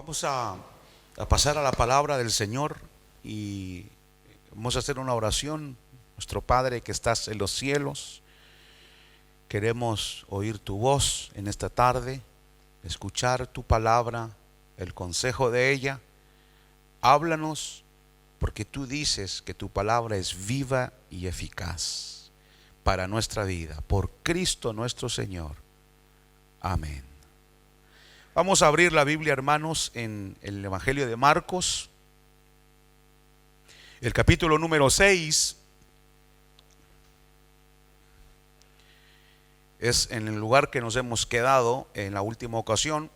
Vamos a pasar a la palabra del Señor y vamos a hacer una oración. Nuestro Padre que estás en los cielos, queremos oír tu voz en esta tarde, escuchar tu palabra, el consejo de ella. Háblanos, porque tú dices que tu palabra es viva y eficaz para nuestra vida. Por Cristo nuestro Señor. Amén. Vamos a abrir la Biblia, hermanos, en el Evangelio de Marcos, el capítulo número 6. Es en el lugar que nos hemos quedado en la última ocasión.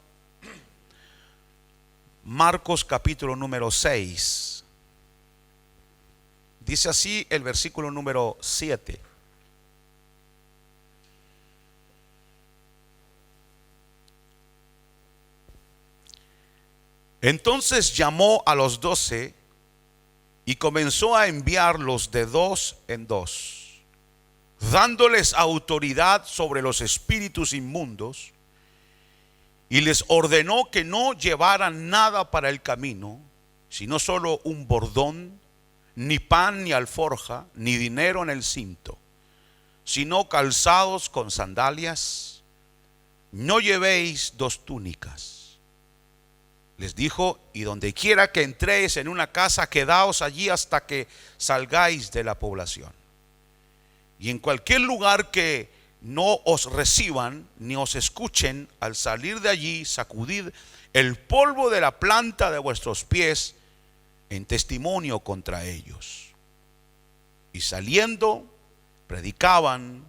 Marcos capítulo número 6. Dice así el versículo número 7. Entonces llamó a los 12 y comenzó a enviarlos de dos en dos, dándoles autoridad sobre los espíritus inmundos, y les ordenó que no llevaran nada para el camino, sino solo un bordón, ni pan ni alforja, ni dinero en el cinto, sino calzados con sandalias. No llevéis dos túnicas. Les dijo: y donde quiera que entréis en una casa, quedaos allí hasta que salgáis de la población. Y en cualquier lugar que no os reciban ni os escuchen, al salir de allí, sacudid el polvo de la planta de vuestros pies en testimonio contra ellos. Y saliendo, predicaban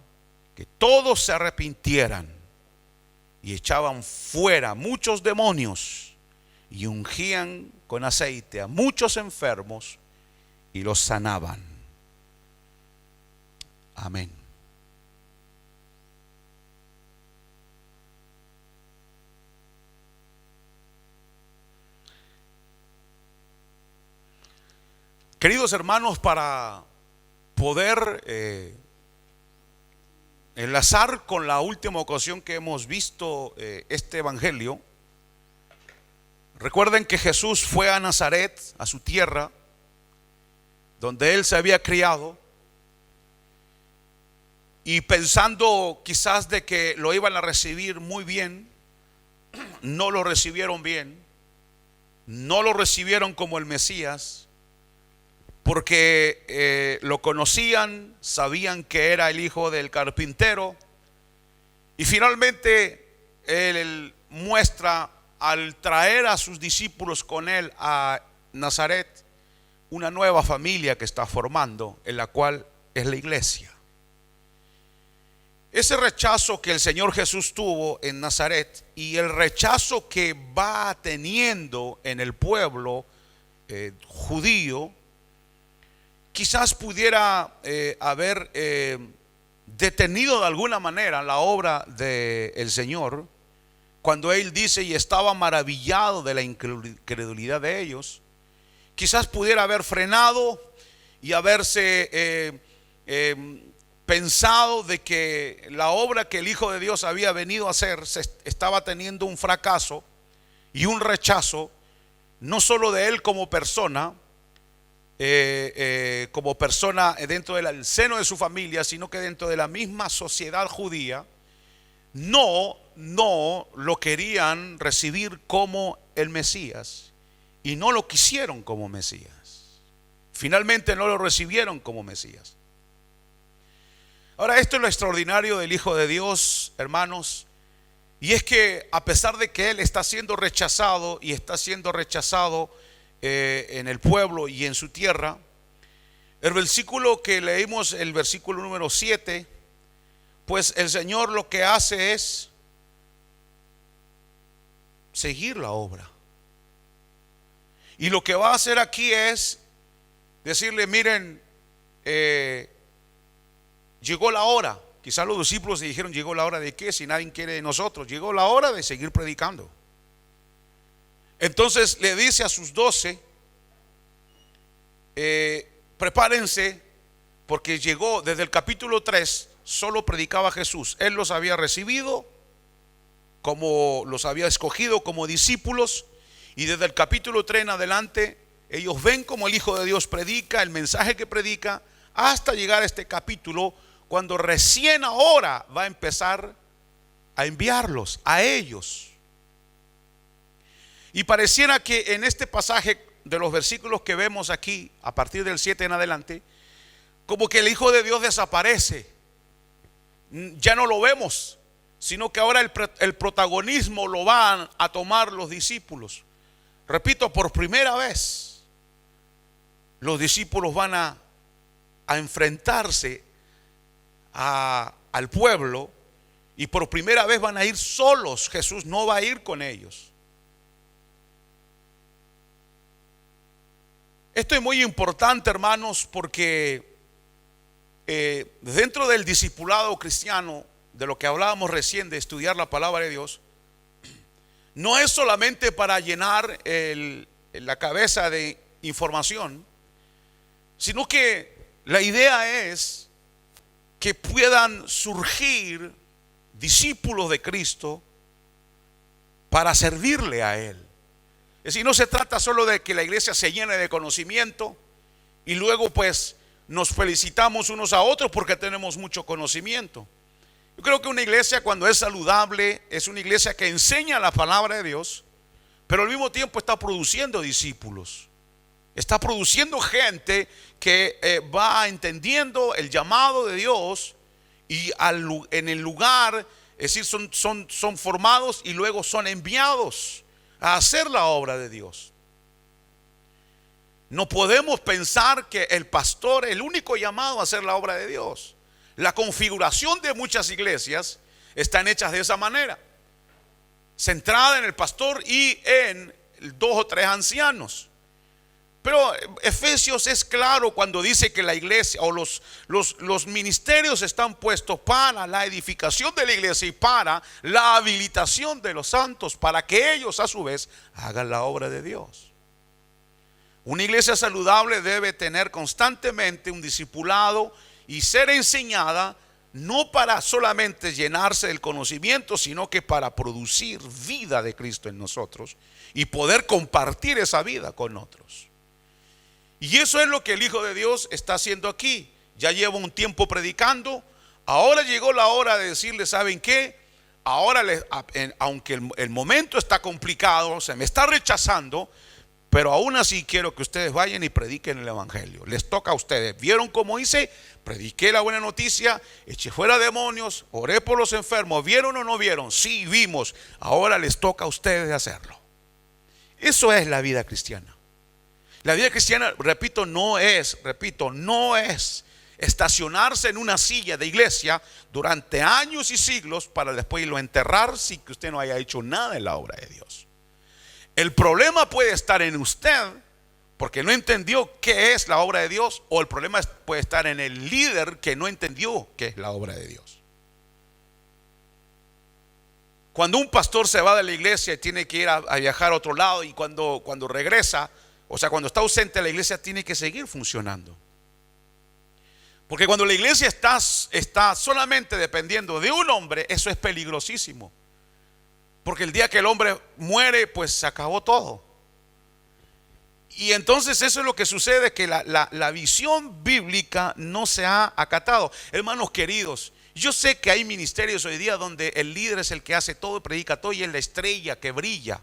que todos se arrepintieran, y echaban fuera muchos demonios, y ungían con aceite a muchos enfermos y los sanaban. Amén. Queridos hermanos, para poder enlazar con la última ocasión que hemos visto este evangelio, recuerden que Jesús fue a Nazaret, a su tierra, donde él se había criado, y pensando quizás de que lo iban a recibir muy bien, no lo recibieron bien, no lo recibieron como el Mesías, porque lo conocían, sabían que era el hijo del carpintero, y finalmente él muestra, al traer a sus discípulos con él a Nazaret, una nueva familia que está formando, en la cual es la iglesia. Ese rechazo que el Señor Jesús tuvo en Nazaret y el rechazo que va teniendo en el pueblo judío, quizás pudiera haber detenido de alguna manera la obra del Señor, cuando él dice: y estaba maravillado de la incredulidad de ellos. Quizás pudiera haber frenado y haberse pensado de que la obra que el Hijo de Dios había venido a hacer estaba teniendo un fracaso y un rechazo, no solo de él como persona dentro del seno de su familia, sino que dentro de la misma sociedad judía. No lo querían recibir como el Mesías y no lo quisieron como Mesías. Finalmente no lo recibieron como Mesías. Ahora, esto es lo extraordinario del Hijo de Dios, hermanos, y es que a pesar de que Él está siendo rechazado y está siendo rechazado en el pueblo y en su tierra, el versículo que leímos, el versículo número 7, pues el Señor lo que hace es seguir la obra. Y lo que va a hacer aquí es decirle: miren, llegó la hora. Quizás los discípulos se dijeron: ¿llegó la hora de qué? Si nadie quiere de nosotros. Llegó la hora de seguir predicando. Entonces le dice a sus 12: prepárense, porque llegó desde el capítulo 3. Solo predicaba Jesús. Él los había recibido, como los había escogido como discípulos, Y desde el capítulo 3 en adelante, ellos ven como el Hijo de Dios predica, el mensaje que predica, hasta llegar a este capítulo, cuando recién ahora va a empezar a enviarlos a ellos. Y pareciera que en este pasaje de los versículos que vemos aquí, a partir del 7 en adelante, como que el Hijo de Dios desaparece. Ya no lo vemos, sino que ahora el protagonismo lo van a tomar los discípulos. Repito, por primera vez, los discípulos van a enfrentarse al pueblo, y por primera vez van a ir solos. Jesús no va a ir con ellos. Esto es muy importante, hermanos, porque dentro del discipulado cristiano, de lo que hablábamos recién, de estudiar la palabra de Dios, no es solamente para llenar la cabeza de información, sino que la idea es que puedan surgir discípulos de Cristo para servirle a Él. Es decir, no se trata solo de que la iglesia se llene de conocimiento y luego pues nos felicitamos unos a otros porque tenemos mucho conocimiento. Yo creo que una iglesia, cuando es saludable, es una iglesia que enseña la palabra de Dios, pero al mismo tiempo está produciendo discípulos. Está produciendo gente que va entendiendo el llamado de Dios y en el lugar, es decir, son formados y luego son enviados a hacer la obra de Dios. No podemos pensar que el pastor es el único llamado a hacer la obra de Dios. La configuración de muchas iglesias están hechas de esa manera, centrada en el pastor y en 2 o 3 ancianos. Pero Efesios es claro cuando dice que la iglesia o los ministerios están puestos para la edificación de la iglesia y para la habilitación de los santos, para que ellos a su vez hagan la obra de Dios. Una iglesia saludable debe tener constantemente un discipulado y ser enseñada, no para solamente llenarse del conocimiento, sino que para producir vida de Cristo en nosotros y poder compartir esa vida con otros. Y eso es lo que el Hijo de Dios está haciendo aquí. Ya lleva un tiempo predicando. Ahora llegó la hora de decirle, ¿saben qué? Ahora, aunque el momento está complicado, se me está rechazando, pero aún así quiero que ustedes vayan y prediquen el evangelio. Les toca a ustedes. ¿Vieron cómo hice? Prediqué la buena noticia, eché fuera demonios, oré por los enfermos. ¿Vieron o no vieron? Sí, vimos. Ahora les toca a ustedes hacerlo. Eso es la vida cristiana. La vida cristiana, repito, no es estacionarse en una silla de iglesia durante años y siglos para después irlo a enterrar sin que usted no haya hecho nada en la obra de Dios. El problema puede estar en usted porque no entendió qué es la obra de Dios, o el problema puede estar en el líder que no entendió qué es la obra de Dios. Cuando un pastor se va de la iglesia y tiene que ir a viajar a otro lado, y cuando regresa, o sea, cuando está ausente, la iglesia tiene que seguir funcionando. Porque cuando la iglesia está solamente dependiendo de un hombre, eso es peligrosísimo. Porque el día que el hombre muere, pues se acabó todo. Y entonces eso es lo que sucede, que la visión bíblica no se ha acatado. Hermanos queridos, yo sé que hay ministerios hoy día donde el líder es el que hace todo, predica todo y es la estrella que brilla.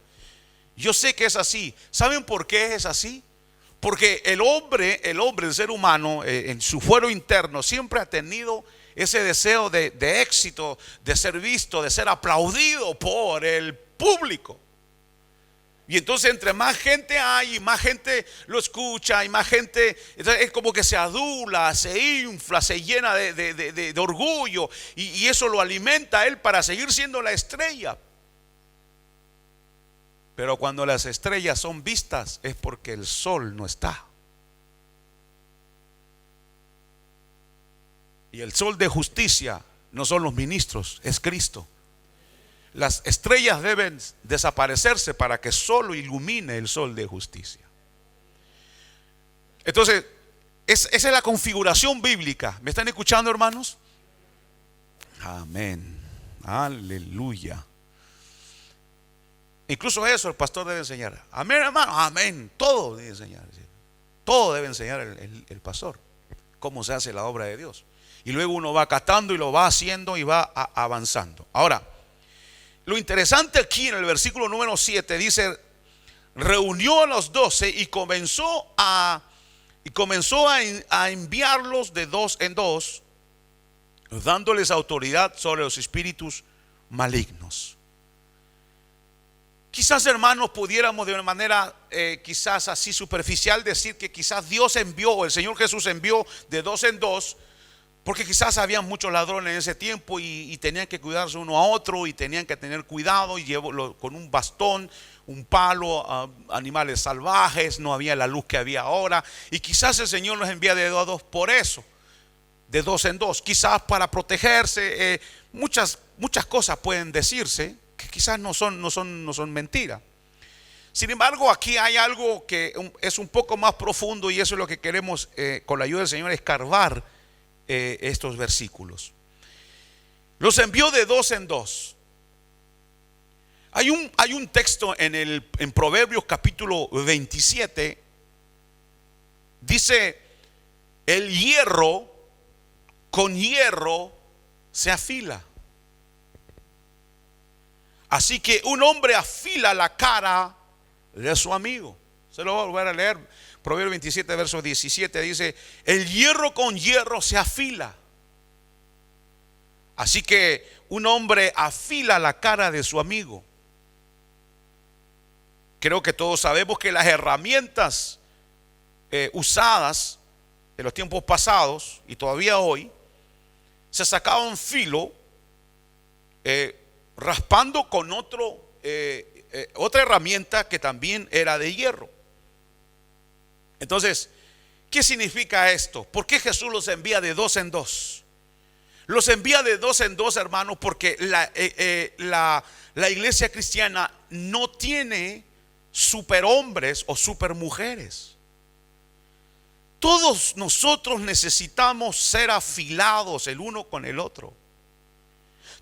Yo sé que es así. ¿Saben por qué es así? Porque el hombre, el ser humano, en su fuero interno siempre ha tenido ese deseo de éxito, de ser visto, de ser aplaudido por el público. Y entonces entre más gente hay y más gente lo escucha y más gente, entonces es como que se adula, se infla, se llena de orgullo, y eso lo alimenta a él para seguir siendo la estrella. Pero cuando las estrellas son vistas es porque el sol no está. Y el sol de justicia no son los ministros, es Cristo. Las estrellas deben desaparecerse para que solo ilumine el sol de justicia. Entonces, esa es la configuración bíblica. ¿Me están escuchando, hermanos? Amén. Aleluya. Incluso eso el pastor debe enseñar. Amén, hermano, amén. Todo debe enseñar. Todo debe enseñar el pastor. Cómo se hace la obra de Dios. Y luego uno va acatando y lo va haciendo y va avanzando. Ahora, lo interesante aquí en el versículo número 7 dice: reunió a los 12 y comenzó a enviarlos de dos en dos, dándoles autoridad sobre los espíritus malignos. Quizás, hermanos, pudiéramos de una manera quizás así superficial decir que quizás Dios envió, el Señor Jesús envió de dos en dos, porque quizás había muchos ladrones en ese tiempo y tenían que cuidarse uno a otro y tenían que tener cuidado y con un bastón, un palo, animales salvajes, no había la luz que había ahora, y quizás el Señor los envía de dos a dos por eso, de dos en dos, quizás para protegerse. Muchas cosas pueden decirse que quizás no son mentiras. Sin embargo, aquí hay algo que es un poco más profundo, y eso es lo que queremos con la ayuda del Señor escarbar estos versículos. Los envió de dos en dos. Hay un texto en Proverbios capítulo 27. Dice: el hierro con hierro se afila. Así que un hombre afila la cara de su amigo. Se lo voy a volver a leer. Proverbios 27, verso 17 dice: el hierro con hierro se afila. Así que un hombre afila la cara de su amigo. Creo que todos sabemos que las herramientas usadas en los tiempos pasados y todavía hoy, se sacaban filo raspando con otra herramienta que también era de hierro. Entonces, ¿qué significa esto? ¿Por qué Jesús los envía de dos en dos? Los envía de dos en dos, hermanos, porque la iglesia cristiana no tiene superhombres o supermujeres. Todos nosotros necesitamos ser afilados el uno con el otro.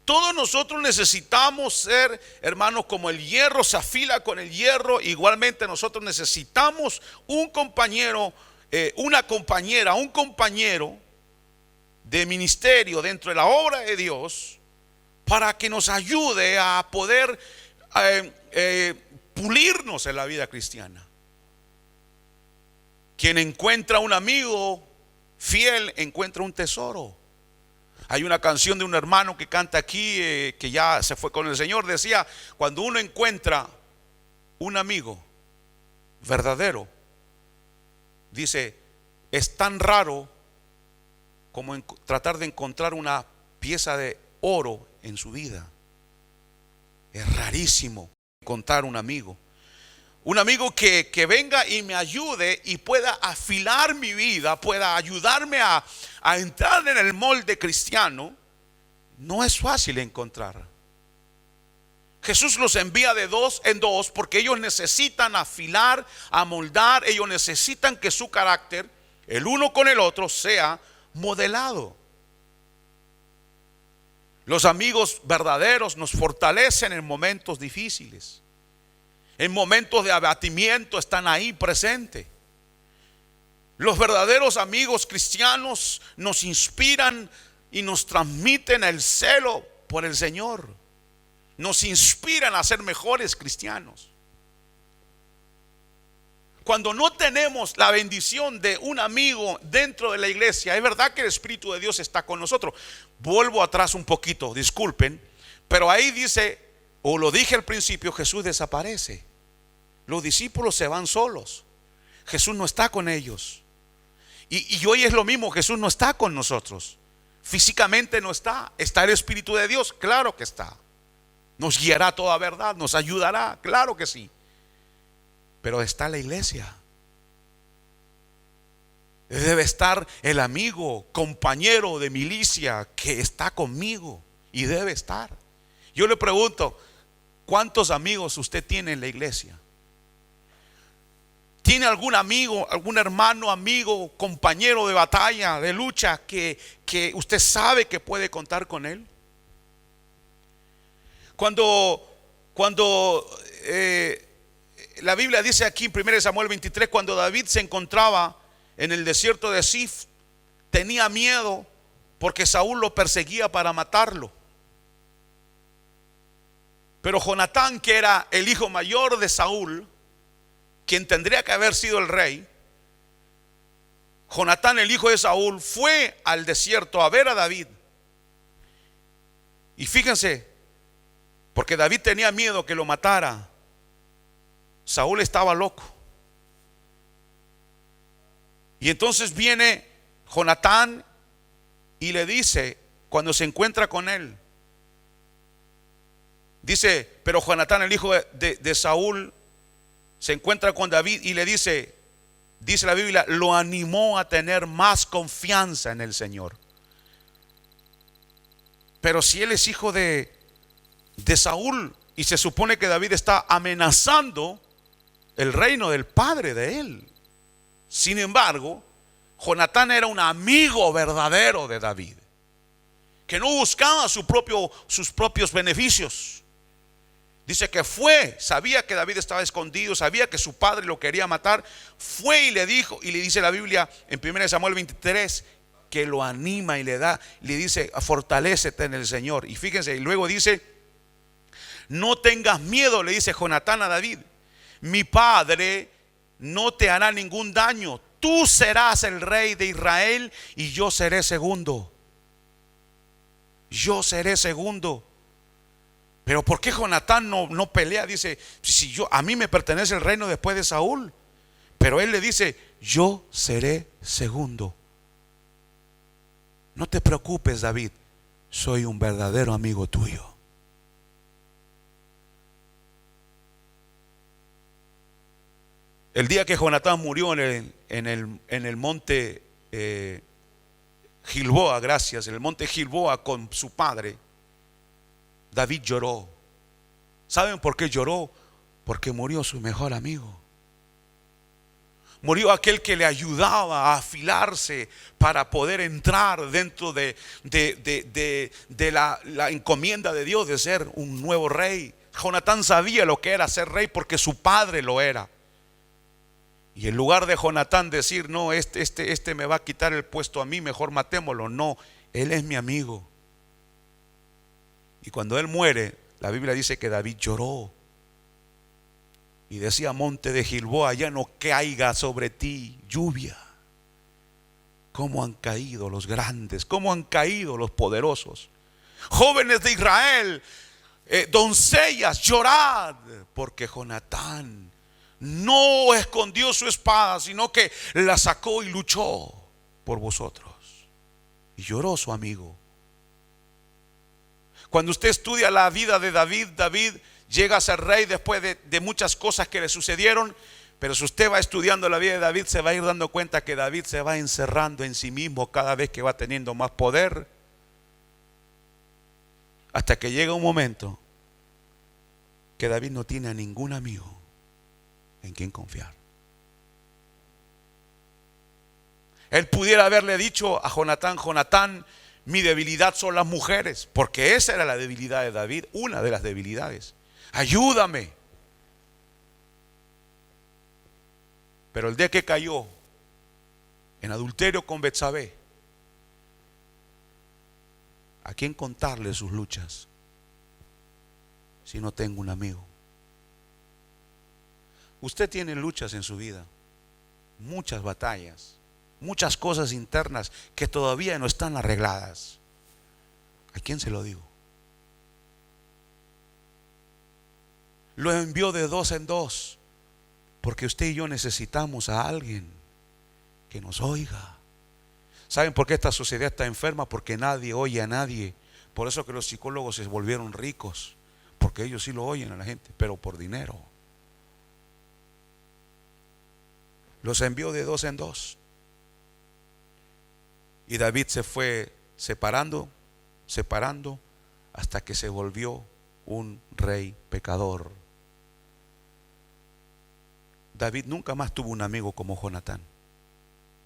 Todos nosotros necesitamos ser, hermanos, como el hierro se afila con el hierro. Igualmente nosotros necesitamos un compañero, una compañera, un compañero de ministerio dentro de la obra de Dios, para que nos ayude a poder pulirnos en la vida cristiana. Quien encuentra un amigo fiel encuentra un tesoro. Hay una canción de un hermano que canta aquí, que ya se fue con el Señor. Decía: cuando uno encuentra un amigo verdadero, dice, es tan raro como tratar de encontrar una pieza de oro en su vida. Es rarísimo encontrar un amigo. Un amigo que venga y me ayude y pueda afilar mi vida, pueda ayudarme a entrar en el molde cristiano. No es fácil encontrar. Jesús los envía de dos en dos porque ellos necesitan afilar, amoldar. Ellos necesitan que su carácter, el uno con el otro, sea modelado. Los amigos verdaderos nos fortalecen en momentos difíciles. En momentos de abatimiento están ahí presentes. Los verdaderos amigos cristianos nos inspiran y nos transmiten el celo por el Señor. Nos inspiran a ser mejores cristianos. Cuando no tenemos la bendición de un amigo dentro de la iglesia, es verdad que el Espíritu de Dios está con nosotros. Vuelvo atrás un poquito, disculpen, pero ahí dice, o lo dije al principio, Jesús desaparece. Los discípulos se van solos. Jesús no está con ellos. Y hoy es lo mismo, Jesús no está con nosotros. Físicamente no está. ¿Está el Espíritu de Dios? Claro que está. Nos guiará a toda verdad, nos ayudará, claro que sí. Pero está la iglesia. Debe estar el amigo, compañero de milicia que está conmigo, y debe estar. Yo le pregunto, ¿cuántos amigos usted tiene en la iglesia? ¿Tiene algún amigo, algún hermano, amigo, compañero de batalla, de lucha que usted sabe que puede contar con él? Cuando la Biblia dice aquí en 1 Samuel 23, cuando David se encontraba en el desierto de Sif, tenía miedo porque Saúl lo perseguía para matarlo. Pero Jonatán, que era el hijo mayor de Saúl, quien tendría que haber sido el rey, Jonatán, el hijo de Saúl, fue al desierto a ver a David. Y fíjense, porque David tenía miedo que lo matara. Saúl estaba loco. Y entonces viene Jonatán y le dice, cuando se encuentra con él, dice, pero Jonatán, el hijo de Saúl, se encuentra con David y le dice, dice la Biblia, lo animó a tener más confianza en el Señor. Pero si él es hijo de Saúl y se supone que David está amenazando el reino del padre de él. Sin embargo, Jonatán era un amigo verdadero de David, que no buscaba sus propios beneficios. Dice que fue, sabía que David estaba escondido, sabía que su padre lo quería matar, fue y le dijo, y le dice la Biblia en 1 Samuel 23, que lo anima y le dice, fortalécete en el Señor. Y fíjense, y luego dice, no tengas miedo, le dice Jonatán a David, mi padre no te hará ningún daño, tú serás el rey de Israel y yo seré segundo. Yo seré segundo. Pero ¿por qué Jonatán no pelea? Dice, si a mí me pertenece el reino después de Saúl. Pero él le dice, yo seré segundo. No te preocupes, David, soy un verdadero amigo tuyo. El día que Jonatán murió en el monte Gilboa, gracias, en el monte Gilboa con su padre, David lloró. ¿Saben por qué lloró? Porque murió su mejor amigo. Murió aquel que le ayudaba a afilarse para poder entrar dentro de la encomienda de Dios de ser un nuevo rey. Jonatán sabía lo que era ser rey porque su padre lo era. Y en lugar de Jonatán decir, no, este me va a quitar el puesto a mí, mejor matémoslo. No, él es mi amigo. Y cuando él muere, la Biblia dice que David lloró. Y decía, monte de Gilboa, ya no caiga sobre ti lluvia. Cómo han caído los grandes, cómo han caído los poderosos. Jóvenes de Israel, doncellas, llorad, porque Jonatán no escondió su espada, sino que la sacó y luchó por vosotros. Y lloró su amigo. Cuando usted estudia la vida de David, David llega a ser rey después de muchas cosas que le sucedieron. Pero si usted va estudiando la vida de David, se va a ir dando cuenta que David se va encerrando en sí mismo cada vez que va teniendo más poder, hasta que llega un momento que David no tiene a ningún amigo en quien confiar. Él pudiera haberle dicho a Jonatán, Jonatán, mi debilidad son las mujeres, porque esa era la debilidad de David, una de las debilidades. Ayúdame. Pero el día que cayó en adulterio con Betsabé, ¿a quién contarle sus luchas si no tengo un amigo? Usted tiene luchas en su vida, muchas batallas, muchas cosas internas que todavía no están arregladas. ¿A quién se lo digo? Lo envió de dos en dos, porque usted y yo necesitamos a alguien que nos oiga. ¿Saben por qué esta sociedad está enferma? Porque nadie oye a nadie. Por eso que los psicólogos se volvieron ricos, porque ellos sí lo oyen a la gente, pero por dinero. Los envió de dos en dos. Y David se fue separando, hasta que se volvió un rey pecador. David nunca más tuvo un amigo como Jonatán.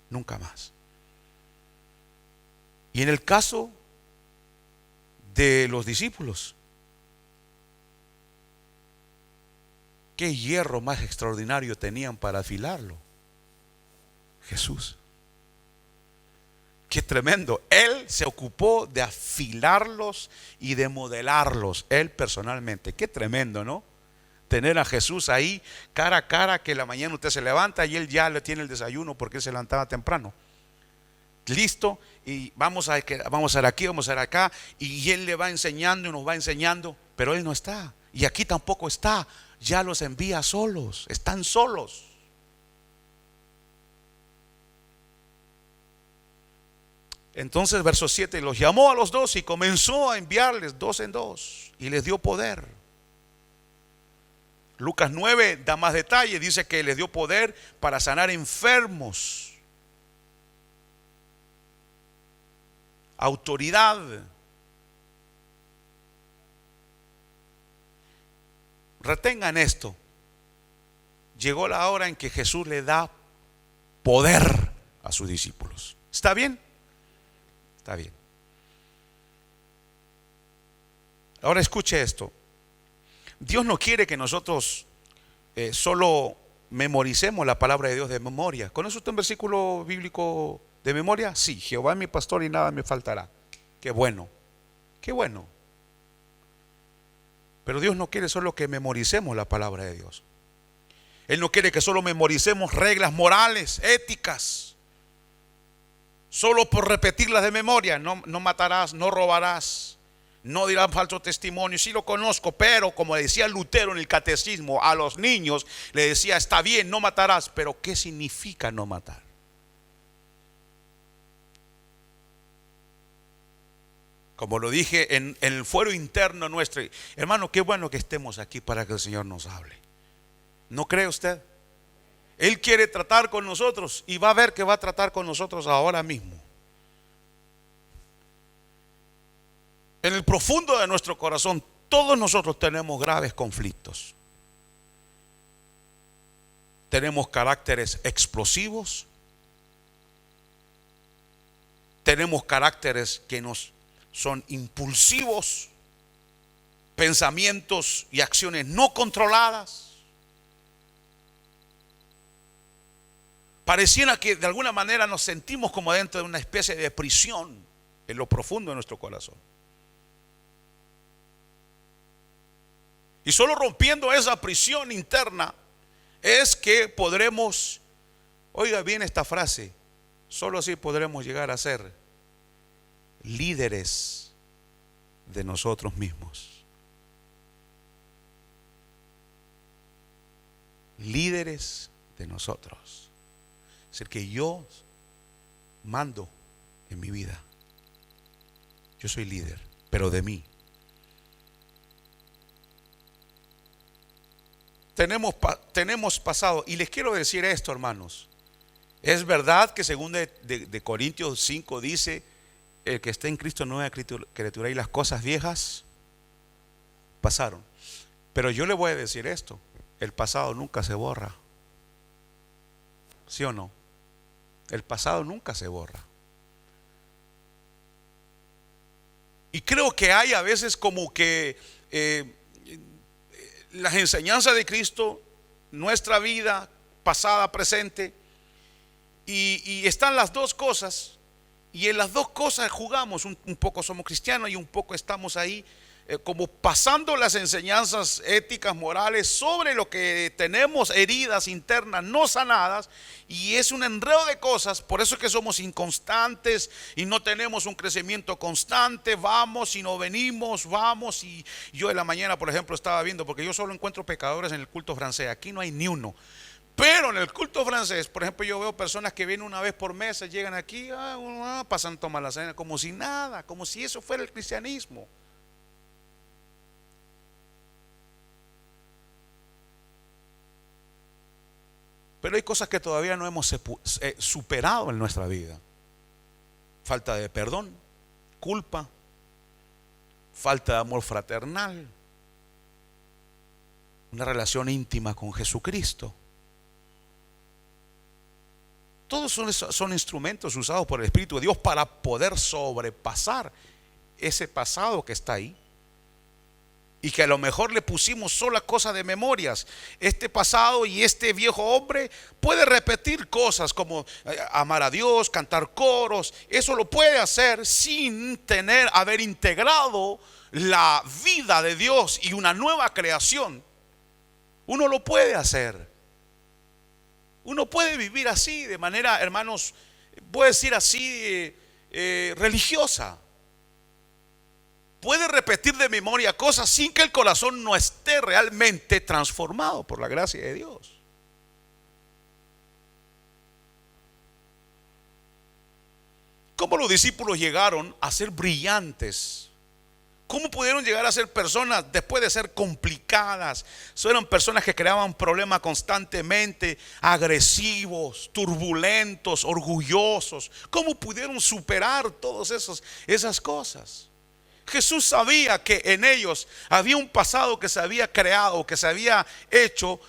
Nunca más. Y en el caso de los discípulos, ¿Qué hierro más extraordinario tenían para afilarlo? Jesús. Qué tremendo. Él se ocupó de afilarlos y de modelarlos, él personalmente. Qué tremendo, ¿no? Tener a Jesús ahí cara a cara, que la mañana usted se levanta y él ya le tiene el desayuno porque él se levantaba temprano. Listo, y vamos a hacer aquí, vamos a hacer acá, y él le va enseñando y nos va enseñando, pero él no está, y aquí tampoco está, ya los envía solos, están solos. Entonces verso 7, los llamó a los dos y comenzó a enviarles dos en dos y les dio poder. Lucas 9 da más detalle, dice que les dio poder para sanar enfermos. Autoridad. Retengan esto. Llegó la hora en que Jesús le da poder a sus discípulos. ¿Está bien? Está bien. Ahora escuche esto. Dios no quiere que nosotros solo memoricemos la palabra de Dios de memoria. ¿Conoce usted un versículo bíblico de memoria? Sí, Jehová es mi pastor y nada me faltará. Qué bueno, qué bueno. Pero Dios no quiere solo que memoricemos la palabra de Dios. Él no quiere que solo memoricemos reglas morales, éticas, solo por repetirlas de memoria. No matarás, no robarás, no dirás falso testimonio. Sí lo conozco, pero como decía Lutero en el catecismo, a los niños le decía, está bien, no matarás, pero ¿qué significa no matar? Como lo dije en el fuero interno nuestro, hermano, qué bueno que estemos aquí para que el Señor nos hable. ¿No cree usted? Él quiere tratar con nosotros y va a ver que va a tratar con nosotros ahora mismo. En el profundo de nuestro corazón, todos nosotros tenemos graves conflictos. Tenemos caracteres explosivos. Tenemos caracteres que nos son impulsivos, pensamientos y acciones no controladas. Pareciera que de alguna manera nos sentimos como dentro de una especie de prisión en lo profundo de nuestro corazón. Y solo rompiendo esa prisión interna es que podremos, oiga bien esta frase, solo así podremos llegar a ser líderes de nosotros mismos. Líderes de nosotros. Es decir, que yo mando en mi vida. Yo soy líder, pero de mí. Tenemos pasado, y les quiero decir esto, hermanos. Es verdad que según de Corintios 5 dice, el que está en Cristo nueva criatura, y las cosas viejas pasaron. Pero yo le voy a decir esto, el pasado nunca se borra. ¿Sí o no? El pasado nunca se borra. Y creo que hay a veces como que las enseñanzas de Cristo, nuestra vida pasada, presente, y están las dos cosas. Y en las dos cosas jugamos, un poco somos cristianos y un poco estamos ahí como pasando las enseñanzas éticas, morales sobre lo que tenemos, heridas internas no sanadas, y es un enredo de cosas. Por eso es que somos inconstantes y no tenemos un crecimiento constante. Vamos y no venimos, vamos. Y yo en la mañana, por ejemplo, estaba viendo, porque yo solo encuentro pecadores en el culto francés, aquí no hay ni uno. Pero en el culto francés, por ejemplo, yo veo personas que vienen una vez por mes, llegan aquí, pasan, toman la cena, como si nada, como si eso fuera el cristianismo. Pero hay cosas que todavía no hemos superado en nuestra vida. Falta de perdón, culpa, falta de amor fraternal, una relación íntima con Jesucristo. Todos son instrumentos usados por el Espíritu de Dios para poder sobrepasar ese pasado que está ahí. y que a lo mejor le pusimos sola cosas de memorias. Este pasado y este viejo hombre puede repetir cosas como amar a Dios, cantar coros. Eso lo puede hacer sin haber integrado la vida de Dios y una nueva creación. Uno lo puede hacer. Uno puede vivir así, de manera, hermanos, puede decir así, religiosa. Puede repetir de memoria cosas sin que el corazón no esté realmente transformado por la gracia de Dios. ¿Cómo los discípulos llegaron a ser brillantes? ¿Cómo pudieron llegar a ser personas después de ser complicadas? Fueron personas que creaban problemas constantemente, agresivos, turbulentos, orgullosos. ¿Cómo pudieron superar todas esas cosas? Jesús sabía que en ellos había un pasado que se había creado, que se había hecho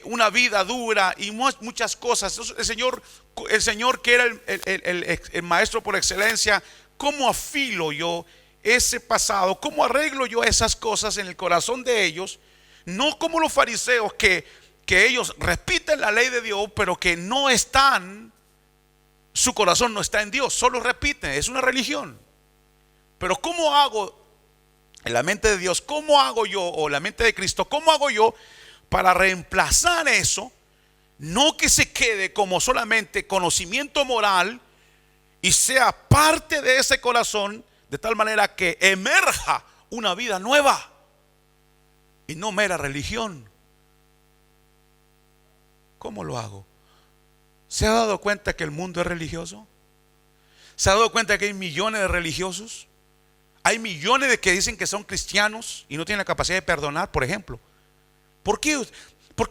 una vida dura y muchas cosas. El Señor que era el maestro por excelencia, ¿cómo afilo yo ese pasado? ¿Cómo arreglo yo esas cosas en el corazón de ellos? No como los fariseos que ellos repiten la ley de Dios, pero que no están, su corazón no está en Dios, solo repiten, es una religión. Pero ¿cómo hago en la mente de Dios? ¿Cómo hago yo, o la mente de Cristo, cómo hago yo para reemplazar eso? No que se quede como solamente conocimiento moral y sea parte de ese corazón, de tal manera que emerja una vida nueva y no mera religión. ¿Cómo lo hago? ¿Se ha dado cuenta que el mundo es religioso? ¿Se ha dado cuenta que hay millones de religiosos? Hay millones de que dicen que son cristianos y no tienen la capacidad de perdonar, por ejemplo. ¿Por qué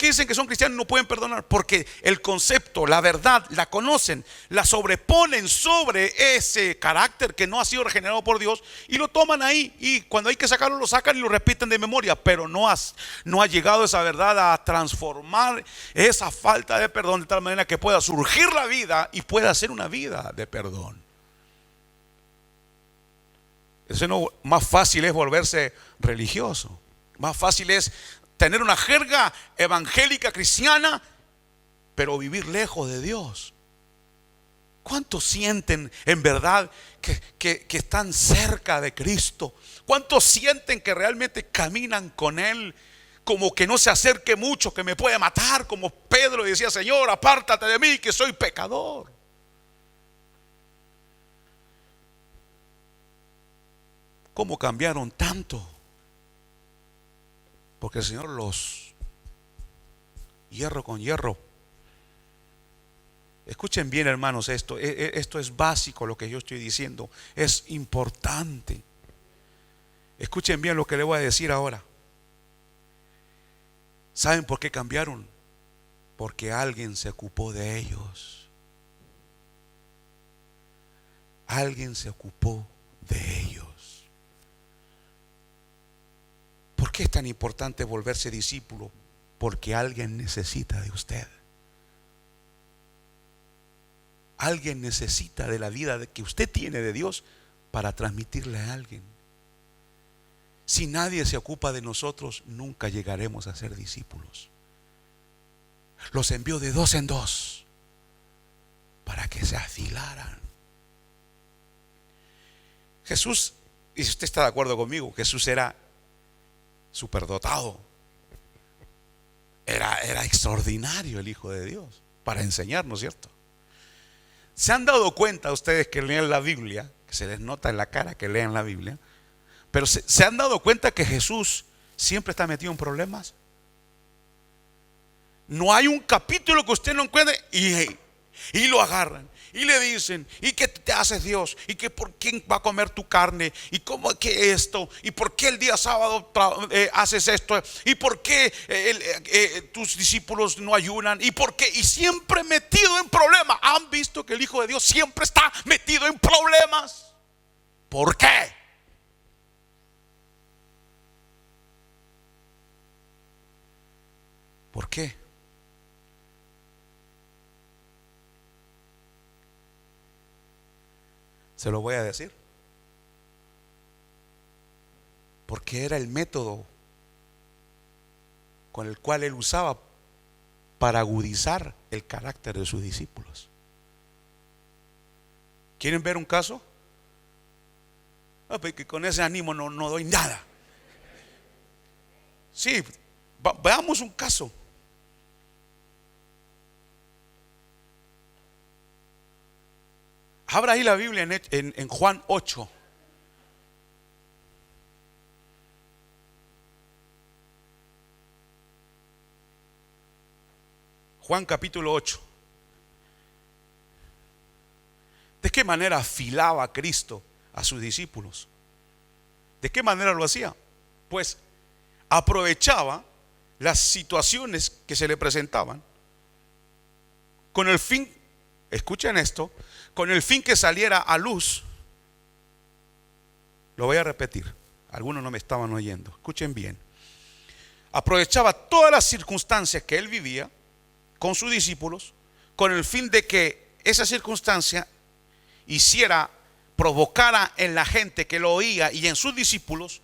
dicen que son cristianos y no pueden perdonar? Porque el concepto, la verdad, la conocen, la sobreponen sobre ese carácter que no ha sido regenerado por Dios y lo toman ahí, y cuando hay que sacarlo lo sacan y lo repiten de memoria, pero no ha llegado esa verdad a transformar esa falta de perdón de tal manera que pueda surgir la vida y pueda ser una vida de perdón. Más fácil es volverse religioso. Más fácil es tener una jerga evangélica cristiana, pero vivir lejos de Dios. ¿Cuántos sienten en verdad que están cerca de Cristo? ¿Cuántos sienten que realmente caminan con Él? Como que no se acerque mucho, que me puede matar, como Pedro decía: Señor, apártate de mí, que soy pecador. ¿Cómo cambiaron tanto? Porque el Señor los hierro con hierro. Escuchen bien, hermanos, esto es básico lo que yo estoy diciendo, es importante. Escuchen bien lo que le voy a decir ahora. ¿Saben por qué cambiaron? Porque alguien se ocupó de ellos. Alguien se ocupó de ellos. ¿Por qué es tan importante volverse discípulo? Porque alguien necesita de usted. Alguien necesita de la vida que usted tiene de Dios para transmitirle a alguien. Si nadie se ocupa de nosotros, nunca llegaremos a ser discípulos. Los envió de dos en dos para que se afilaran. Jesús, y si usted está de acuerdo conmigo, Jesús era superdotado. Era extraordinario el Hijo de Dios para enseñarnos, ¿cierto? ¿Se han dado cuenta ustedes que leen la Biblia, que se les nota en la cara que leen la Biblia, pero se han dado cuenta que Jesús siempre está metido en problemas? No hay un capítulo que usted no encuentre y lo agarran y le dicen: ¿y qué te haces Dios? ¿Y qué por quién va a comer tu carne? ¿Y cómo que esto? ¿Y por qué el día sábado haces esto? ¿Y por qué tus discípulos no ayunan? ¿Y por qué? Y siempre metido en problemas. ¿Han visto que el Hijo de Dios siempre está metido en problemas? ¿Por qué? ¿Por qué? Se lo voy a decir. Porque era el método con el cual él usaba para agudizar el carácter de sus discípulos. ¿Quieren ver un caso? Porque con ese ánimo no doy nada. Sí, veamos un caso. Abra ahí la Biblia en Juan 8. Juan capítulo 8. ¿De qué manera afilaba Cristo a sus discípulos? ¿De qué manera lo hacía? Pues aprovechaba las situaciones que se le presentaban con el fin, escuchen esto, con el fin que saliera a luz. Lo voy a repetir, algunos no me estaban oyendo, escuchen bien. Aprovechaba todas las circunstancias que él vivía con sus discípulos con el fin de que esa circunstancia provocara en la gente que lo oía y en sus discípulos,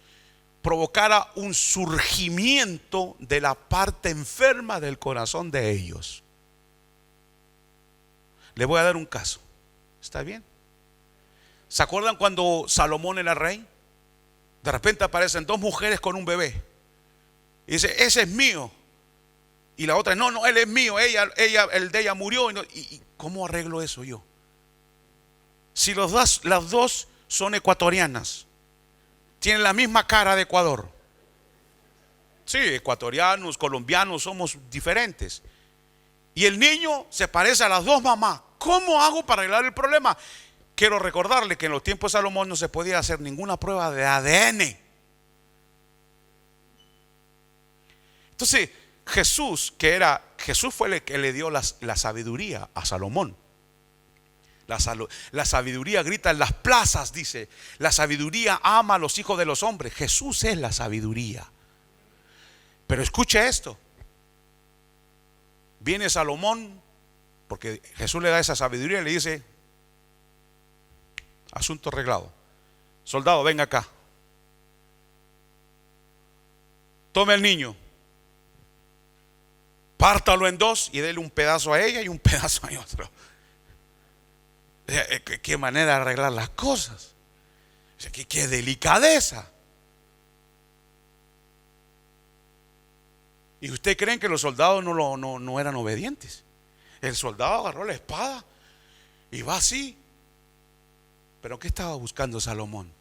provocara un surgimiento de la parte enferma del corazón de ellos. Le voy a dar un caso. ¿Está bien? ¿Se acuerdan cuando Salomón era rey? De repente aparecen dos mujeres con un bebé y dice: ese es mío. Y la otra: no, él es mío, el de ella murió. ¿Y cómo arreglo eso yo? Si las dos son ecuatorianas, tienen la misma cara de Ecuador. Sí, ecuatorianos, colombianos, somos diferentes. Y el niño se parece a las dos mamás. ¿Cómo hago para arreglar el problema? Quiero recordarle que en los tiempos de Salomón no se podía hacer ninguna prueba de ADN. Entonces Jesús fue el que le dio la sabiduría a Salomón. La sabiduría grita en las plazas, dice. La sabiduría ama a los hijos de los hombres. Jesús es la sabiduría. Pero escuche esto. Viene Salomón, porque Jesús le da esa sabiduría y le dice: asunto arreglado. Soldado, venga acá. Tome el niño, pártalo en dos y déle un pedazo a ella y un pedazo a otro. Qué manera de arreglar las cosas. Qué delicadeza. ¿Y usted creen que los soldados no eran obedientes? El soldado agarró la espada y va así. ¿Pero qué estaba buscando Salomón?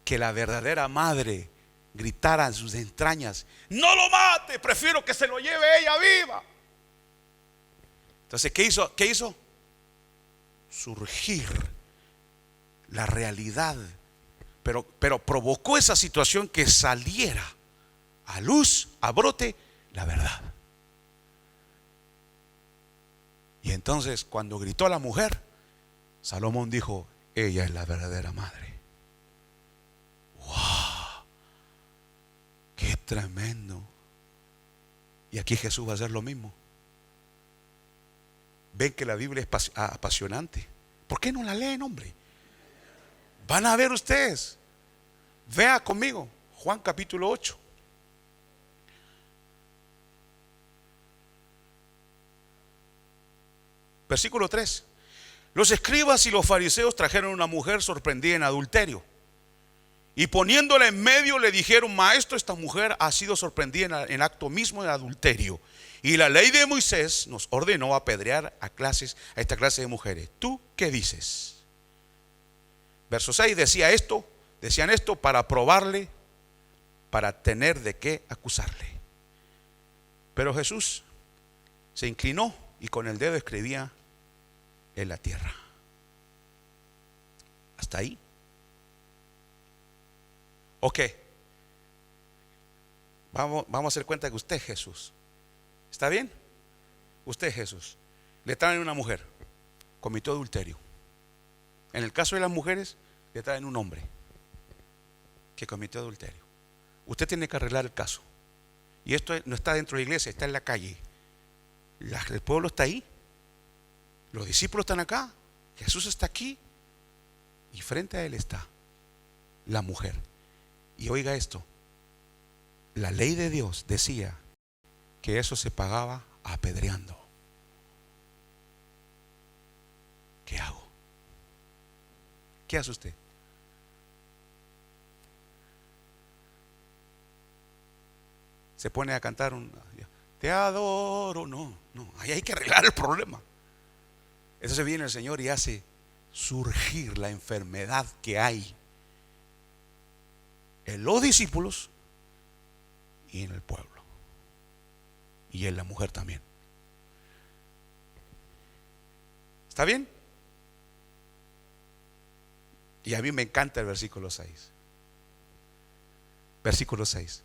Que la verdadera madre gritara en sus entrañas: no lo mate, prefiero que se lo lleve ella viva. Entonces, ¿qué hizo? Surgir la realidad, pero provocó esa situación que saliera a luz, a brote, la verdad. Y entonces, cuando gritó la mujer, Salomón dijo: ella es la verdadera madre. ¡Wow! ¡Qué tremendo! Y aquí Jesús va a hacer lo mismo. Ven que la Biblia es apasionante. ¿Por qué no la leen, hombre? Van a ver ustedes. Vea conmigo Juan capítulo 8. Versículo 3. Los escribas y los fariseos trajeron una mujer sorprendida en adulterio, y poniéndola en medio le dijeron: maestro, esta mujer ha sido sorprendida en acto mismo de adulterio, y la ley de Moisés nos ordenó apedrear a esta clase de mujeres. ¿Tú qué dices? Verso 6. Decían esto para probarle, para tener de qué acusarle. Pero Jesús se inclinó y con el dedo escribía en la tierra. Hasta ahí. Ok. Vamos a hacer cuenta que usted es Jesús. ¿Está bien? Usted es Jesús. Le traen una mujer, cometió adulterio. En el caso de las mujeres, le traen un hombre que cometió adulterio. Usted tiene que arreglar el caso. Y esto no está dentro de la iglesia, está en la calle. El pueblo está ahí. Los discípulos están acá. Jesús está aquí. Y frente a él está la mujer. Y oiga esto: la ley de Dios decía que eso se pagaba apedreando. ¿Qué hago? ¿Qué hace usted? Se pone a cantar te adoro. No, ahí hay que arreglar el problema. Entonces viene el Señor y hace surgir la enfermedad que hay en los discípulos y en el pueblo, y en la mujer también. ¿Está bien? Y a mí me encanta el versículo 6. Versículo 6.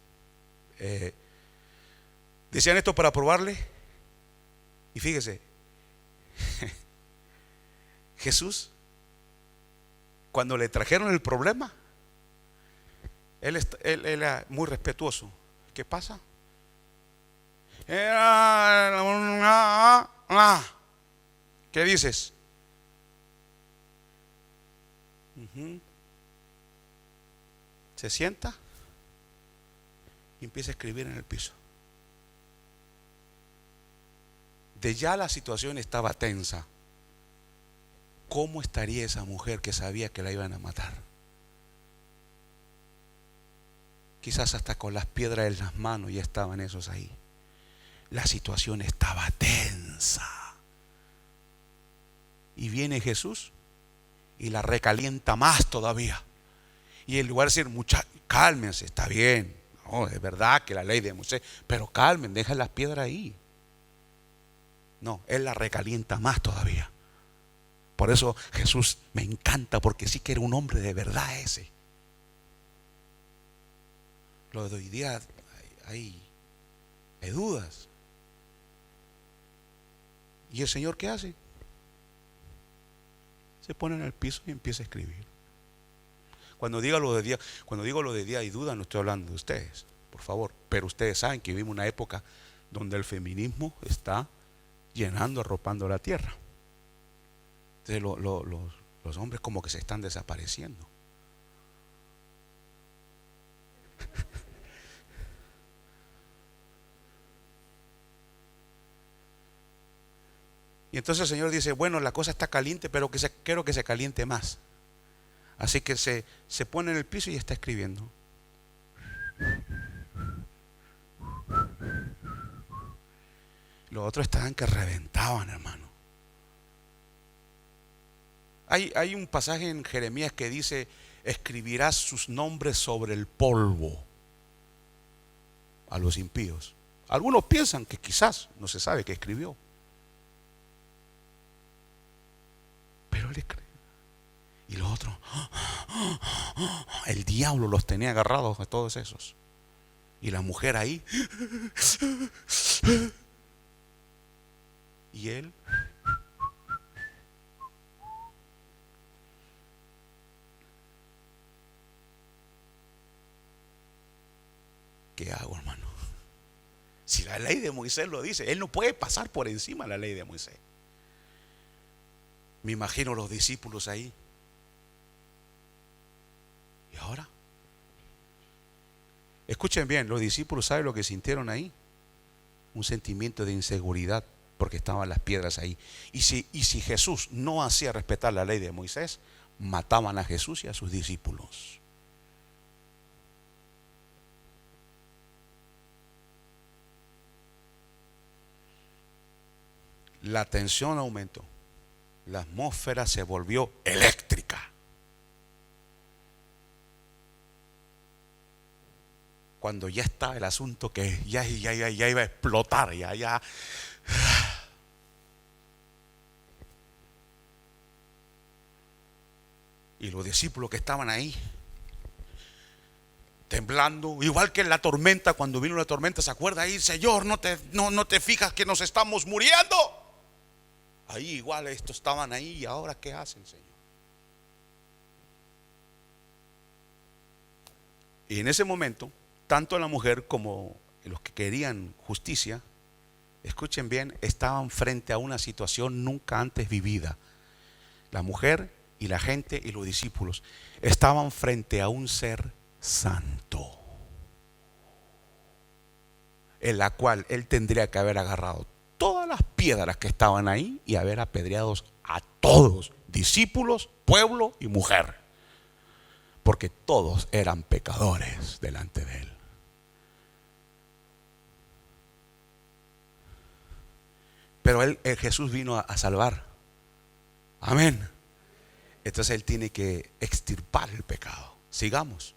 Decían esto para probarle. Y fíjese, Jesús, cuando le trajeron el problema, él era muy respetuoso. ¿Qué pasa? ¿Qué dices? Se sienta y empieza a escribir en el piso. De ya la situación estaba tensa. ¿Cómo estaría esa mujer que sabía que la iban a matar? Quizás hasta con las piedras en las manos ya estaban esos ahí. La situación estaba tensa. Y viene Jesús y la recalienta más todavía. Y en lugar de decir, muchachos, cálmense, está bien. No, es verdad que la ley de Moisés, pero calmen, dejen las piedras ahí. No, él la recalienta más todavía. Por eso Jesús me encanta, porque sí que era un hombre de verdad ese. Lo de hoy día hay dudas. ¿Y el Señor qué hace? Se pone en el piso y empieza a escribir. Cuando digo lo de día y duda, no estoy hablando de ustedes, por favor. Pero ustedes saben que vivimos una época donde el feminismo está llenando, arropando la tierra. Entonces los hombres como que se están desapareciendo. Y entonces el Señor dice, bueno, la cosa está caliente, pero quiero que se caliente más. Así que se pone en el piso y está escribiendo. Los otros estaban que reventaban, hermano. Hay un pasaje en Jeremías que dice, escribirás sus nombres sobre el polvo a los impíos. Algunos piensan que quizás no se sabe qué escribió, pero él escribió. Y los otros, el diablo los tenía agarrados a todos esos. Y la mujer ahí. Y él. ¿Qué hago, hermano? Si la ley de Moisés lo dice, él no puede pasar por encima de la ley de Moisés. Me imagino los discípulos ahí. ¿Y ahora? Escuchen bien, los discípulos saben lo que sintieron ahí. Un sentimiento de inseguridad porque estaban las piedras ahí. Y si Jesús no hacía respetar la ley de Moisés, mataban a Jesús y a sus discípulos. La tensión aumentó. La atmósfera se volvió eléctrica. Cuando ya estaba el asunto que ya iba a explotar, ya. Y los discípulos que estaban ahí, temblando, igual que en la tormenta, cuando vino la tormenta, ¿se acuerda ahí? Señor, no te fijas que nos estamos muriendo. Ahí igual estos estaban ahí, y ahora ¿qué hacen, Señor? Y en ese momento, tanto la mujer como los que querían justicia, escuchen bien, estaban frente a una situación nunca antes vivida. La mujer y la gente y los discípulos estaban frente a un ser santo. en la cual él tendría que haber agarrado todas las piedras que estaban ahí y haber apedreado a todos, discípulos, pueblo y mujer, porque todos eran pecadores delante de él. Pero Jesús vino a salvar. Amén. Entonces él tiene que extirpar el pecado. Sigamos.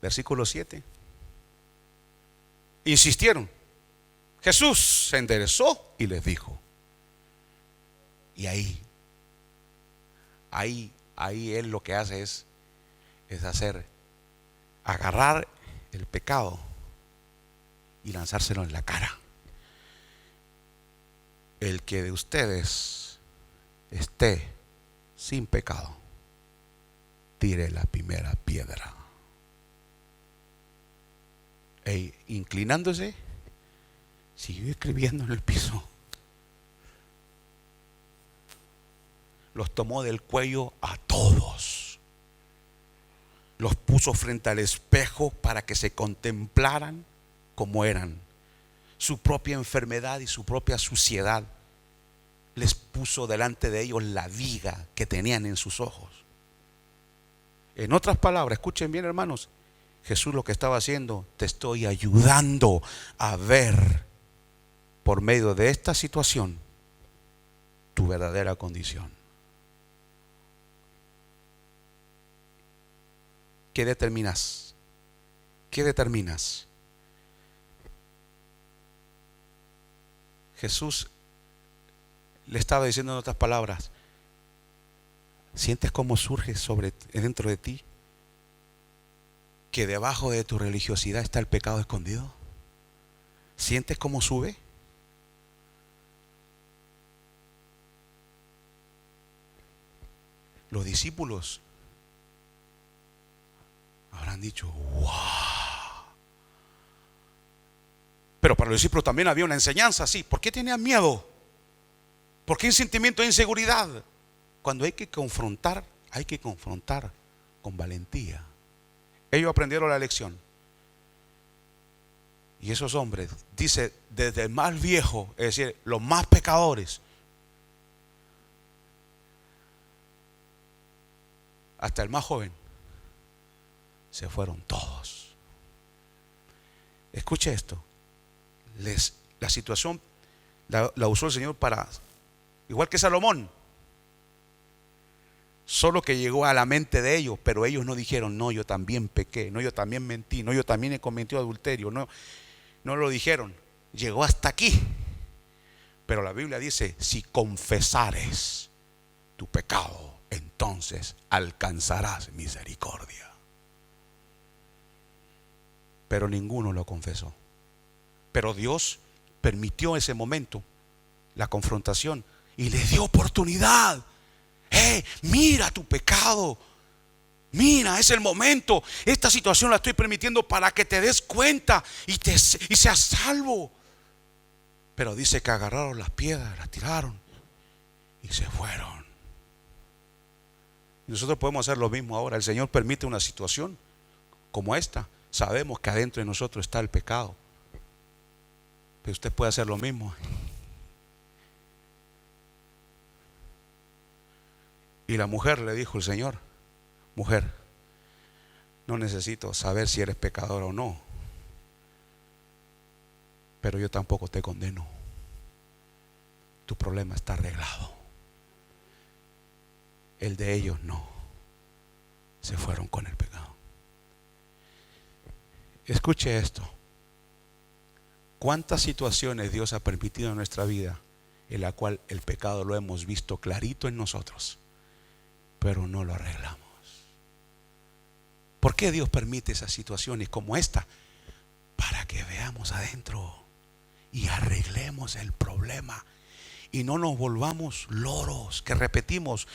Versículo 7. Insistieron. Jesús se enderezó y les dijo. Y ahí él lo que hace es agarrar el pecado y lanzárselo en la cara. El que de ustedes esté sin pecado, tire la primera piedra. E inclinándose, siguió escribiendo en el piso. Los tomó del cuello a todos. Los puso frente al espejo para que se contemplaran como eran. Su propia enfermedad y su propia suciedad. Les puso delante de ellos la viga que tenían en sus ojos. En otras palabras, escuchen bien, hermanos, Jesús lo que estaba haciendo: te estoy ayudando a ver por medio de esta situación tu verdadera condición. ¿Qué determinas? ¿Qué determinas? Jesús le estaba diciendo en otras palabras: ¿sientes cómo surge dentro de ti que debajo de tu religiosidad está el pecado escondido? ¿Sientes cómo sube? Los discípulos habrán dicho: ¡wow! Pero para los discípulos también había una enseñanza así. ¿Por qué tenían miedo? ¿Por qué un sentimiento de inseguridad? Cuando hay que confrontar con valentía. Ellos aprendieron la lección. Y esos hombres, dice, desde el más viejo, es decir, los más pecadores, hasta el más joven, se fueron todos. Escuche esto. La situación la usó el Señor para, igual que Salomón, solo que llegó a la mente de ellos, pero ellos no dijeron: no, yo también pequé, no, yo también mentí, no, yo también he cometido adulterio. No lo dijeron. Llegó hasta aquí. Pero la Biblia dice: si confesares tu pecado, entonces alcanzarás misericordia. Pero ninguno lo confesó. Pero Dios permitió ese momento, la confrontación, y les dio oportunidad. Mira tu pecado. Mira, es el momento. Esta situación la estoy permitiendo para que te des cuenta y seas salvo. Pero dice que agarraron las piedras, las tiraron y se fueron. Nosotros podemos hacer lo mismo ahora. El Señor permite una situación como esta. Sabemos que adentro de nosotros está el pecado. Pero usted puede hacer lo mismo. Y la mujer le dijo al Señor: mujer, no necesito saber si eres pecador o no, pero yo tampoco te condeno. Tu problema está arreglado. El de ellos no. Se fueron con el pecado. Escuche esto. ¿Cuántas situaciones Dios ha permitido en nuestra vida en la cual el pecado lo hemos visto clarito en nosotros, pero no lo arreglamos? ¿Por qué Dios permite esas situaciones como esta? Para que veamos adentro y arreglemos el problema y no nos volvamos loros que repetimos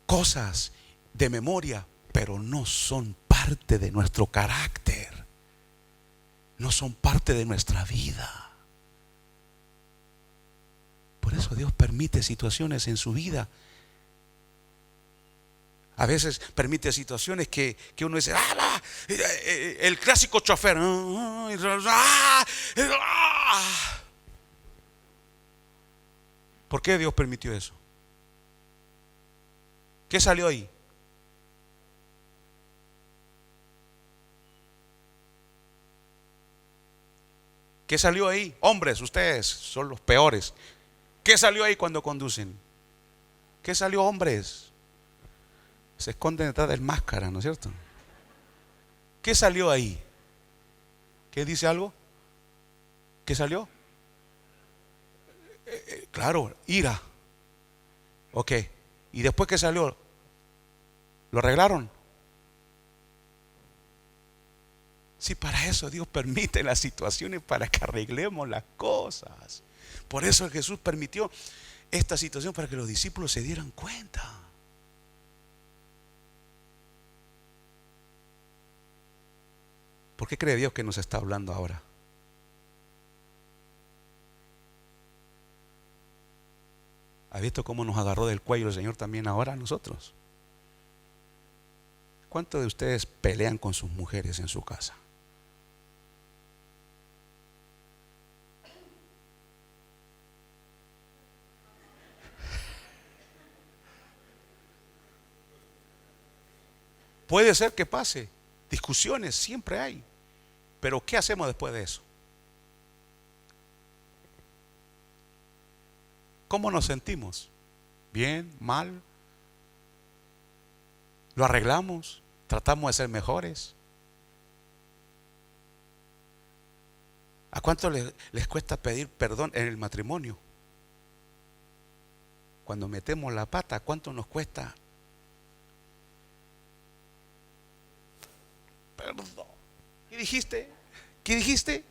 cosas de memoria, pero no son parte de nuestro carácter, no son parte de nuestra vida. Por eso Dios permite situaciones en su vida. A veces permite situaciones que uno dice, el clásico chofer. ¿Por qué Dios permitió eso? ¿Qué salió ahí? ¿Qué salió ahí? Hombres, ustedes son los peores. ¿Qué salió ahí cuando conducen? ¿Qué salió, hombres? Se esconden detrás del máscara, ¿no es cierto? ¿Qué salió ahí? ¿Qué dice algo? ¿Qué salió? Claro, ira. Ok. ¿Y después qué salió? ¿Lo arreglaron? Sí, para eso Dios permite las situaciones, para que arreglemos las cosas. Por eso Jesús permitió esta situación, para que los discípulos se dieran cuenta. ¿Por qué cree Dios que nos está hablando ahora? ¿Ha visto cómo nos agarró del cuello el Señor también ahora a nosotros? ¿Cuántos de ustedes pelean con sus mujeres en su casa? Puede ser que pase, discusiones siempre hay, pero ¿qué hacemos después de eso? ¿Cómo nos sentimos? ¿Bien? ¿Mal? ¿Lo arreglamos? ¿Tratamos de ser mejores? ¿A cuánto les cuesta pedir perdón en el matrimonio? Cuando metemos la pata, ¿cuánto nos cuesta? Perdón. ¿Qué dijiste? ¿Qué dijiste?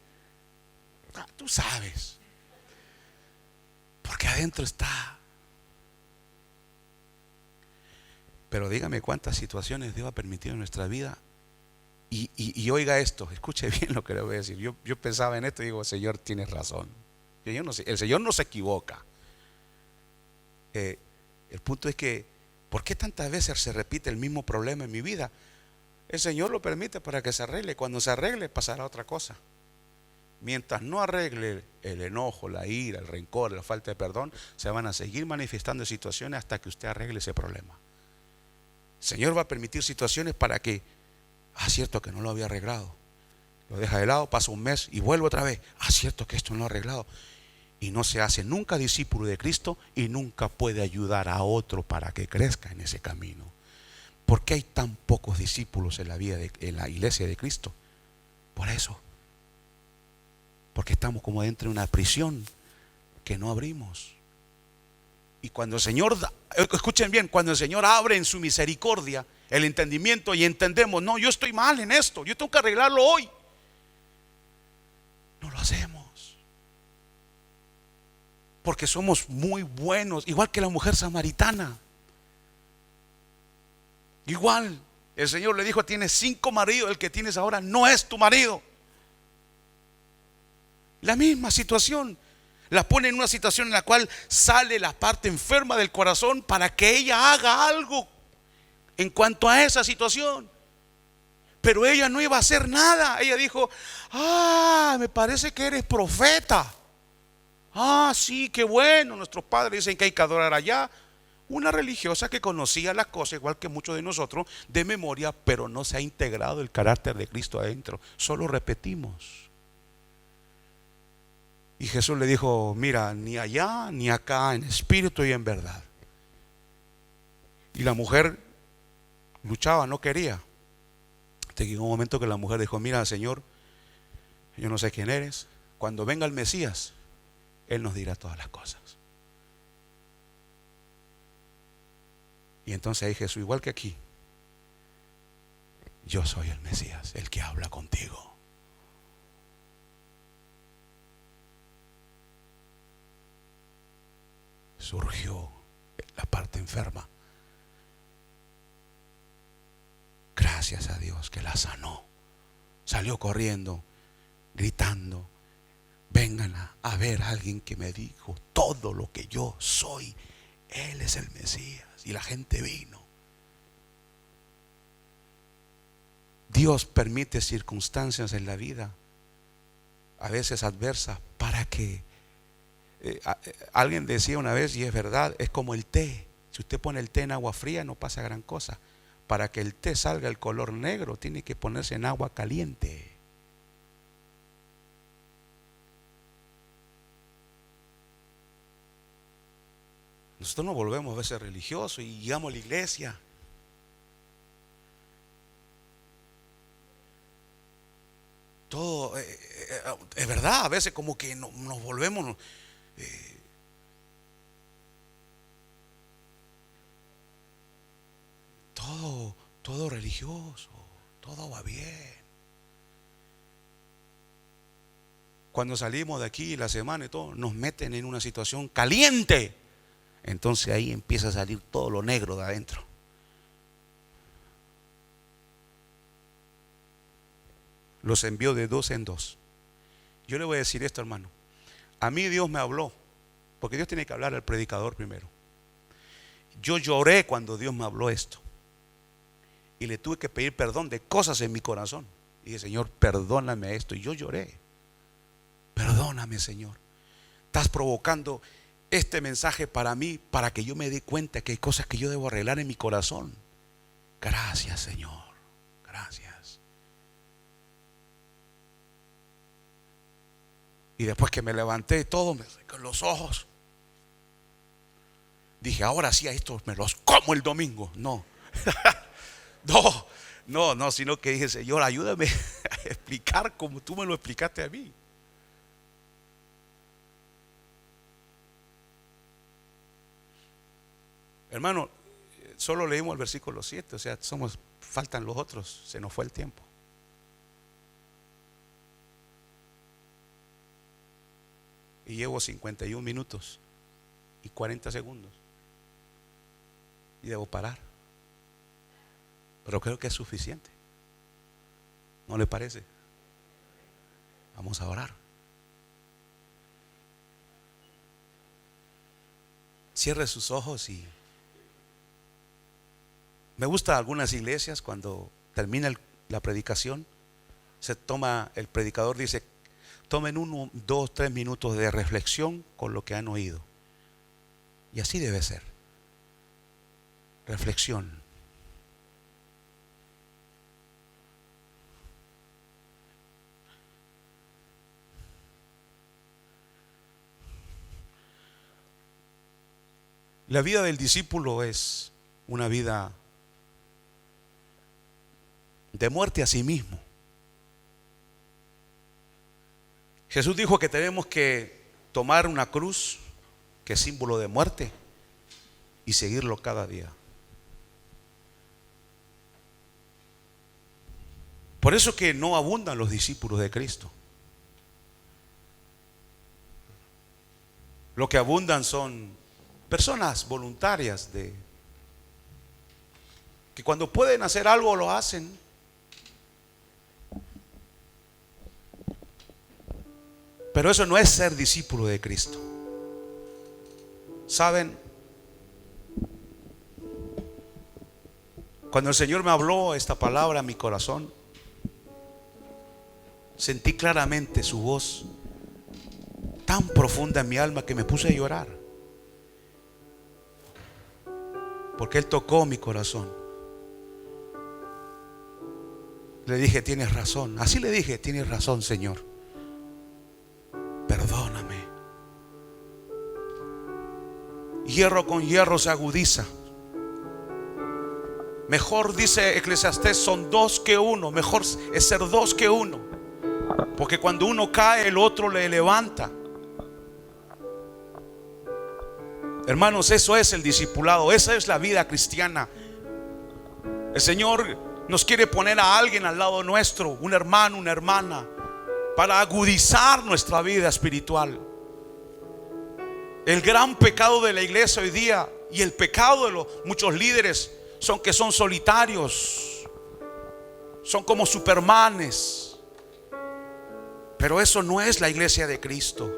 Tú sabes. Porque adentro está. Pero dígame cuántas situaciones Dios ha permitido en nuestra vida. Y oiga esto, escuche bien lo que le voy a decir. Yo pensaba en esto y digo, Señor, tienes razón. El Señor no se equivoca. El punto es que, ¿por qué tantas veces se repite el mismo problema en mi vida? El Señor lo permite para que se arregle. Cuando se arregle, pasará otra cosa. Mientras no arregle el enojo, la ira, el rencor, la falta de perdón, se van a seguir manifestando situaciones hasta que usted arregle ese problema. El Señor va a permitir situaciones para que, cierto que no lo había arreglado. Lo deja de lado, pasa un mes y vuelve otra vez. Cierto que esto no lo ha arreglado. Y no se hace nunca discípulo de Cristo y nunca puede ayudar a otro para que crezca en ese camino. ¿Por qué hay tan pocos discípulos en la iglesia de Cristo? Por eso. Porque estamos como dentro de una prisión que no abrimos. Y cuando el Señor, escuchen bien, cuando el Señor abre en su misericordia el entendimiento y entendemos, no, yo estoy mal en esto, yo tengo que arreglarlo hoy, no lo hacemos. Porque somos muy buenos, igual que la mujer samaritana. Igual, el Señor le dijo, tienes 5 maridos, el que tienes ahora no es tu marido. La misma situación. La pone en una situación en la cual sale la parte enferma del corazón para que ella haga algo en cuanto a esa situación. Pero ella no iba a hacer nada. Ella dijo, me parece que eres profeta. Sí, qué bueno. Nuestros padres dicen que hay que adorar allá. Una religiosa que conocía las cosas igual que muchos de nosotros de memoria, pero no se ha integrado el carácter de Cristo adentro. Solo repetimos. Y Jesús le dijo, mira, ni allá ni acá, en espíritu y en verdad. Y la mujer luchaba, no quería. Hasta que llegó un momento que la mujer dijo, mira, Señor, yo no sé quién eres. Cuando venga el Mesías, Él nos dirá todas las cosas. Y entonces ahí Jesús, igual que aquí, yo soy el Mesías, el que habla contigo. Surgió la parte enferma. Gracias a Dios que la sanó. Salió corriendo, gritando, vengan a ver a alguien que me dijo todo lo que yo soy. Él es el Mesías. Y la gente vino. Dios permite circunstancias en la vida, a veces adversas, para que alguien decía una vez, y es verdad, es como el té. Si usted pone el té en agua fría no pasa gran cosa. Para que el té salga el color negro tiene que ponerse en agua caliente. Nosotros nos volvemos a veces religiosos y llegamos a la iglesia. Todo es verdad, a veces como que nos volvemos todo religioso, todo va bien. Cuando salimos de aquí la semana y todo, nos meten en una situación caliente. Entonces ahí empieza a salir todo lo negro de adentro. Los envió de dos en dos. Yo le voy a decir esto, hermano. A mí Dios me habló, porque Dios tiene que hablar al predicador primero. Yo lloré cuando Dios me habló esto. Y le tuve que pedir perdón de cosas en mi corazón. Y dije, Señor, perdóname esto. Y yo lloré. Perdóname, Señor. Estás provocando este mensaje para mí, para que yo me dé cuenta que hay cosas que yo debo arreglar en mi corazón. Gracias, Señor. Gracias. Y después que me levanté todo, con los ojos, dije, ahora sí a estos me los como el domingo. No. No, sino que dije, Señor, ayúdame a explicar como tú me lo explicaste a mí. Hermano, solo leímos el versículo 7, o sea, faltan los otros, se nos fue el tiempo. Y llevo 51 minutos y 40 segundos. Y debo parar. Pero creo que es suficiente. ¿No le parece? Vamos a orar. Cierre sus ojos y me gusta algunas iglesias cuando termina la predicación, el predicador dice, tomen 1, 2, 3 minutos de reflexión con lo que han oído. Y así debe ser. Reflexión. La vida del discípulo es una vida de muerte a sí mismo. Jesús dijo que tenemos que tomar una cruz, que es símbolo de muerte, y seguirlo cada día. Por eso que no abundan los discípulos de Cristo. Lo que abundan son personas voluntarias que cuando pueden hacer algo lo hacen. Pero eso no es ser discípulo de Cristo. ¿Saben? Cuando el Señor me habló esta palabra a mi corazón, sentí claramente su voz tan profunda en mi alma que me puse a llorar. Porque Él tocó mi corazón. Le dije, tienes razón. Así le dije, tienes razón, Señor. Perdóname. Hierro con hierro se agudiza. Mejor, dice Eclesiastés, son 2 que 1. Mejor es ser 2 que 1. Porque cuando uno cae, el otro le levanta. Hermanos, eso es el discipulado. Esa es la vida cristiana. El Señor nos quiere poner a alguien al lado nuestro, un hermano, una hermana, para agudizar nuestra vida espiritual. El gran pecado de la iglesia hoy día y el pecado de muchos líderes son que son solitarios, son como supermanes. Pero eso no es la iglesia de Cristo.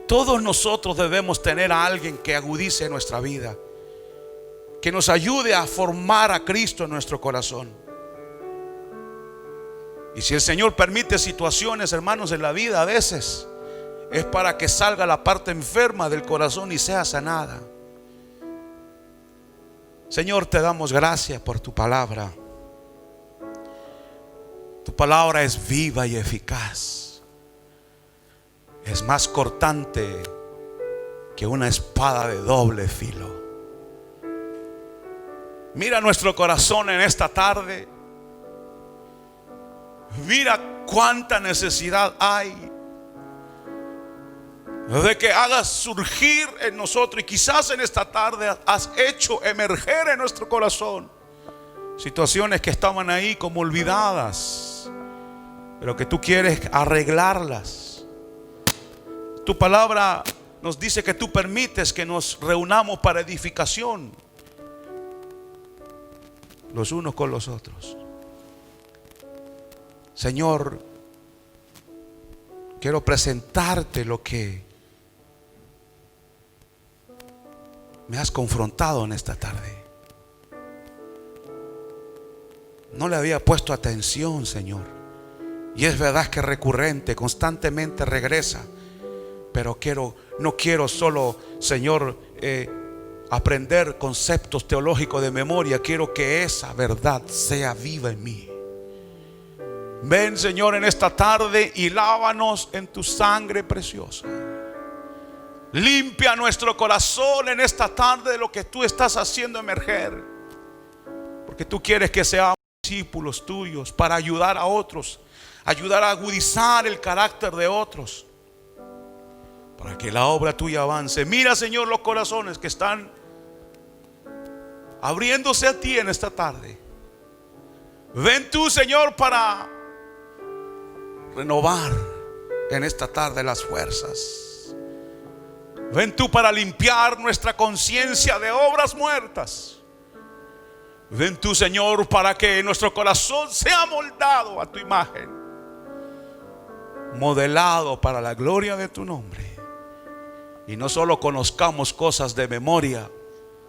Todos nosotros debemos tener a alguien que agudice nuestra vida, que nos ayude a formar a Cristo en nuestro corazón. Y si el Señor permite situaciones, hermanos, en la vida, a veces es para que salga la parte enferma del corazón y sea sanada. Señor, te damos gracias por tu palabra. Tu palabra es viva y eficaz. Es más cortante que una espada de doble filo. Mira nuestro corazón en esta tarde. Mira cuánta necesidad hay de que hagas surgir en nosotros. Y quizás en esta tarde has hecho emerger en nuestro corazón situaciones que estaban ahí como olvidadas, pero que tú quieres arreglarlas. Tu palabra nos dice que tú permites que nos reunamos para edificación los unos con los otros. Señor, quiero presentarte lo que me has confrontado en esta tarde. No le había puesto atención, Señor. Y es verdad que es recurrente, constantemente regresa. Pero no quiero solo, Señor, aprender conceptos teológicos de memoria. Quiero que esa verdad sea viva en mí. Ven, Señor, en esta tarde y lávanos en tu sangre preciosa. Limpia nuestro corazón en esta tarde de lo que tú estás haciendo emerger. Porque tú quieres que seamos discípulos tuyos para ayudar a otros, ayudar a agudizar el carácter de otros, para que la obra tuya avance. Mira, Señor, los corazones que están abriéndose a ti en esta tarde. Ven tú, Señor, para renovar en esta tarde las fuerzas. Ven tú para limpiar nuestra conciencia de obras muertas. Ven tú, Señor, para que nuestro corazón sea moldado a tu imagen, modelado para la gloria de tu nombre. Y no solo conozcamos cosas de memoria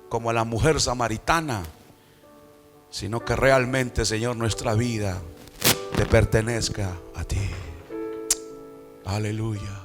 como la mujer samaritana, sino que realmente, Señor, nuestra vida te pertenezca a ti. Aleluya.